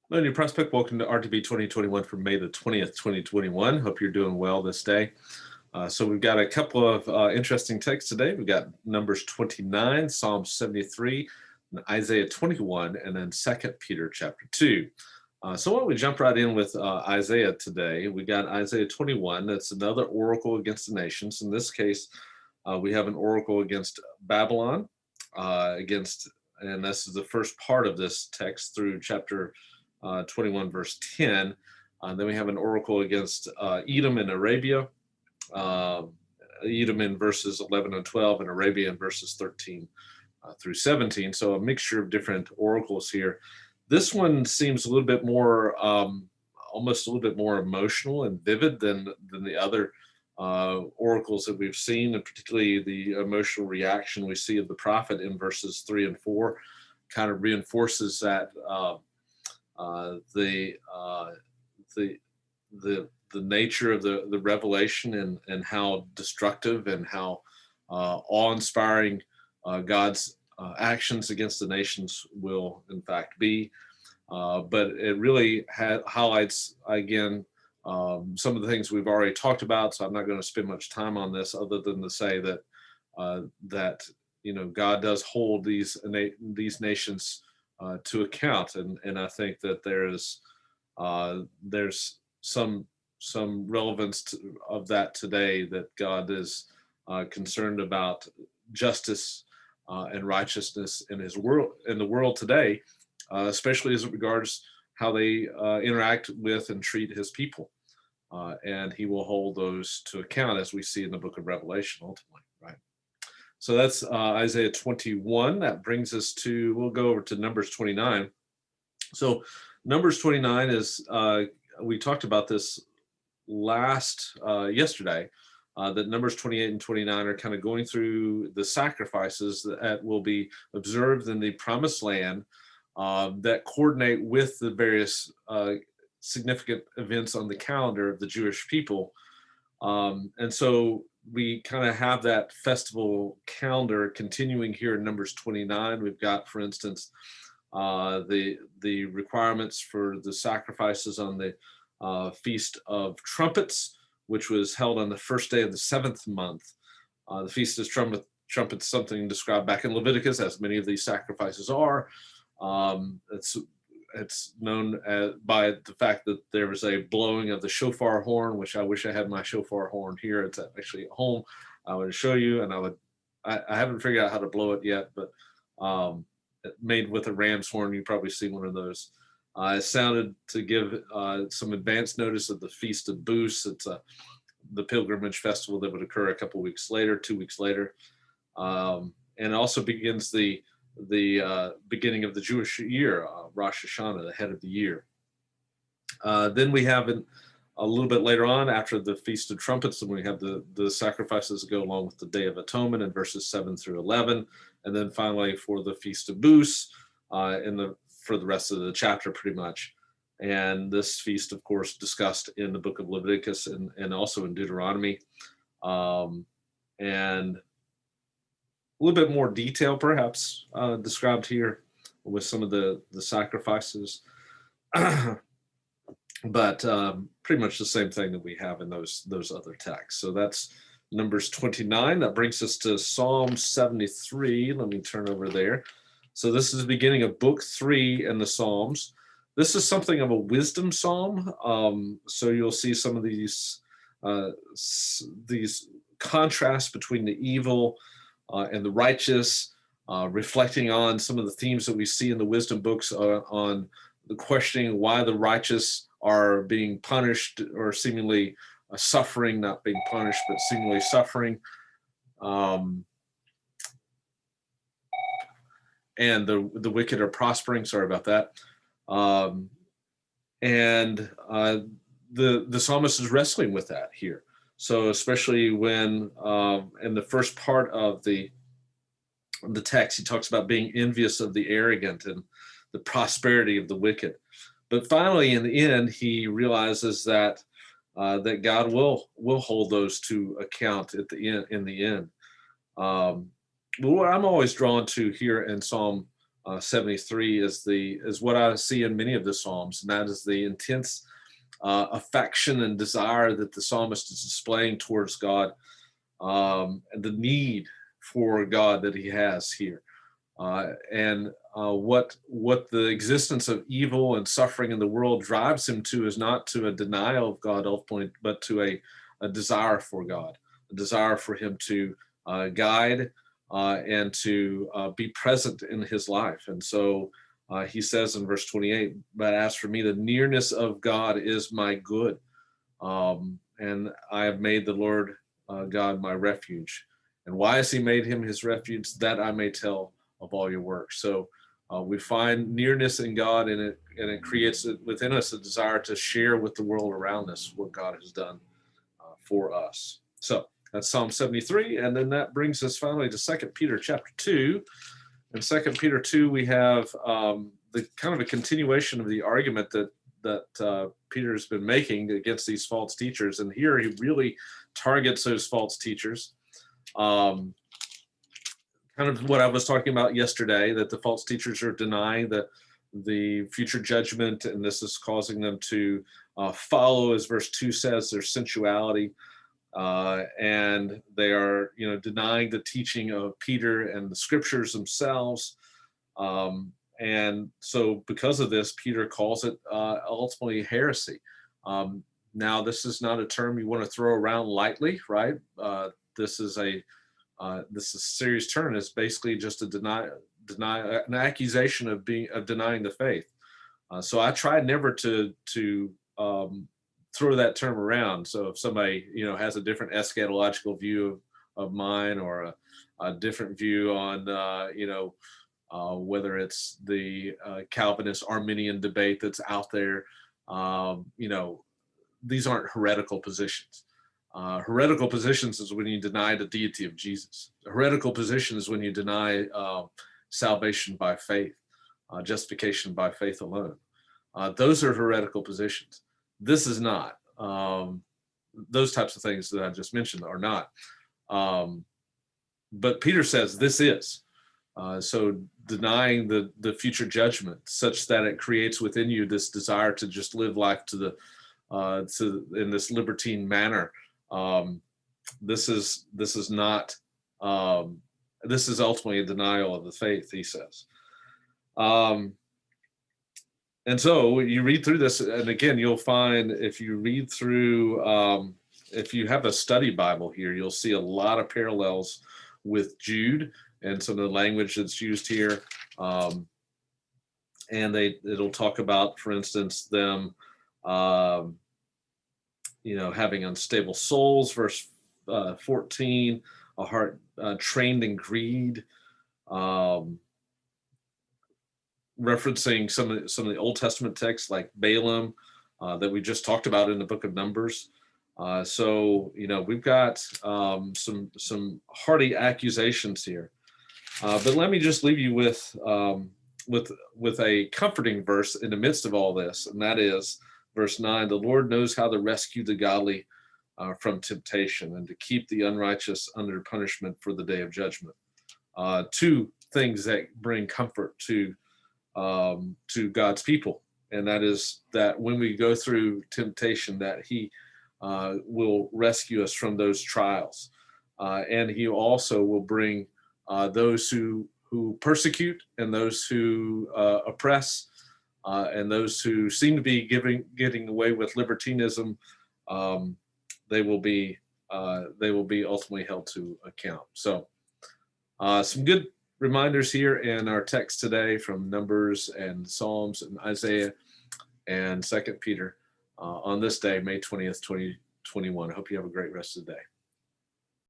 Hello, New Prospect. Welcome to RTB 2021 for May the 20th, 2021. Hope you're doing well this day. So we've got a couple of interesting texts today. We've got Numbers 29, Psalm 73, and Isaiah 21, and then 2 Peter chapter 2. So why don't we jump right in with Isaiah today? We got Isaiah 21. That's another oracle against the nations. In this case, we have an oracle against Babylon, and this is the first part of this text through chapter 21 verse 10. Then we have an oracle against Edom and Arabia, uh, Edom in verses 11 and 12, and Arabia in verses 13 through 17. So a mixture of different oracles here. This one seems a little bit more, almost a little bit more emotional and vivid than the other oracles that we've seen, and particularly the emotional reaction we see of the prophet in verses 3 and 4 kind of reinforces that. The the nature of the revelation, and how destructive and how awe-inspiring God's actions against the nations will in fact be. But it really highlights again some of the things we've already talked about. So I'm not going to spend much time on this, other than to say that that God does hold these nations to account, and I think that there's some relevance of that today, that God is concerned about justice and righteousness in the world today, especially as it regards how they interact with and treat His people, and He will hold those to account, as we see in the Book of Revelation ultimately, right? So that's Isaiah 21. That brings us to, we'll go over to Numbers 29. So Numbers 29 is, we talked about this yesterday, that Numbers 28 and 29 are kind of going through the sacrifices that will be observed in the Promised Land, that coordinate with the various significant events on the calendar of the Jewish people. And so we kind of have that festival calendar continuing here in Numbers 29. We've got, for instance, the requirements for the sacrifices on the Feast of Trumpets, which was held on the first day of the seventh month. The Feast of Trumpets, something described back in Leviticus, as many of these sacrifices are. It's known by the fact that there was a blowing of the shofar horn, which I wish I had my shofar horn here. It's actually at home. I would show you, and I haven't figured out how to blow it yet, but made with a ram's horn. You probably see one of those. It sounded to give some advance notice of the Feast of Booths. It's the pilgrimage festival that would occur a couple weeks later, 2 weeks later, and it also begins the beginning of the Jewish year, Rosh Hashanah, the head of the year. Then we have a little bit later on, after the Feast of Trumpets, and we have the sacrifices that go along with the Day of Atonement in verses 7 through 11. And then finally for the Feast of Booths for the rest of the chapter, pretty much. And this feast, of course, discussed in the book of Leviticus and also in Deuteronomy. And a little bit more detail, perhaps, described here with some of the sacrifices, but pretty much the same thing that we have in those other texts. So that's Numbers 29. That brings us to Psalm 73. Let me turn over there. So this is the beginning of Book 3 in the Psalms. This is something of a wisdom psalm. So you'll see some of these contrasts between the evil and the righteous, reflecting on some of the themes that we see in the wisdom books, on the questioning why the righteous are being punished, or seemingly suffering, not being punished, but seemingly suffering. And the wicked are prospering. Sorry about that. And the psalmist is wrestling with that here. So especially when in the first part of the text, he talks about being envious of the arrogant and the prosperity of the wicked. But finally, in the end, he realizes that that God will hold those to account at the end. In the end, what I'm always drawn to here in Psalm 73 is what I see in many of the Psalms, and that is the intense affection and desire that the psalmist is displaying towards God, and the need for God that he has here. And what the existence of evil and suffering in the world drives him to is not to a denial of God ultimately, but to a desire for God, a desire for him to guide and to be present in his life. And so he says in verse 28, but as for me, the nearness of God is my good. And I have made the Lord God my refuge. And why has he made him his refuge? That I may tell of all your works. So we find nearness in God, and it creates within us a desire to share with the world around us what God has done for us. So that's Psalm 73, and then that brings us finally to 2 Peter chapter 2. In 2 Peter 2, we have the kind of a continuation of the argument that Peter has been making against these false teachers, and here he really targets those false teachers. Kind of what I was talking about yesterday, that the false teachers are denying the future judgment, and this is causing them to follow, as verse 2 says, their sensuality, and they are, denying the teaching of Peter and the scriptures themselves. And so because of this, Peter calls it ultimately heresy. Now, this is not a term you want to throw around lightly, right? This is a serious term. It's basically just an accusation of denying the faith. So I try never to throw that term around. So if somebody has a different eschatological view of mine, or a different view on whether it's the Calvinist Arminian debate that's out there, these aren't heretical positions. Heretical positions is when you deny the deity of Jesus. A heretical position is when you deny salvation by faith, justification by faith alone. Those are heretical positions. This is not. Those types of things that I just mentioned are not. But Peter says this is. So denying the future judgment, such that it creates within you this desire to just live life in this libertine manner. This is not. This is ultimately a denial of the faith, he says. And so you read through this, and again, you'll find if you read through, if you have a study Bible here, you'll see a lot of parallels with Jude and some of the language that's used here. And it'll talk about, for instance, them, having unstable souls, verse 14, a heart trained in greed, referencing some of the Old Testament texts like Balaam that we just talked about in the book of Numbers. So we've got some hearty accusations here. But let me just leave you with a comforting verse in the midst of all this, and that is verse 9. The Lord knows how to rescue the godly from temptation, and to keep the unrighteous under punishment for the day of judgment. Two things that bring comfort to God's people, and that is that when we go through temptation, that He will rescue us from those trials, and He also will bring those who persecute, and those who oppress, and those who seem to be getting away with libertinism. They will be ultimately held to account. So some good reminders here in our text today from Numbers and Psalms and Isaiah and 2 Peter on this day, May 20th, 2021. I hope you have a great rest of the day.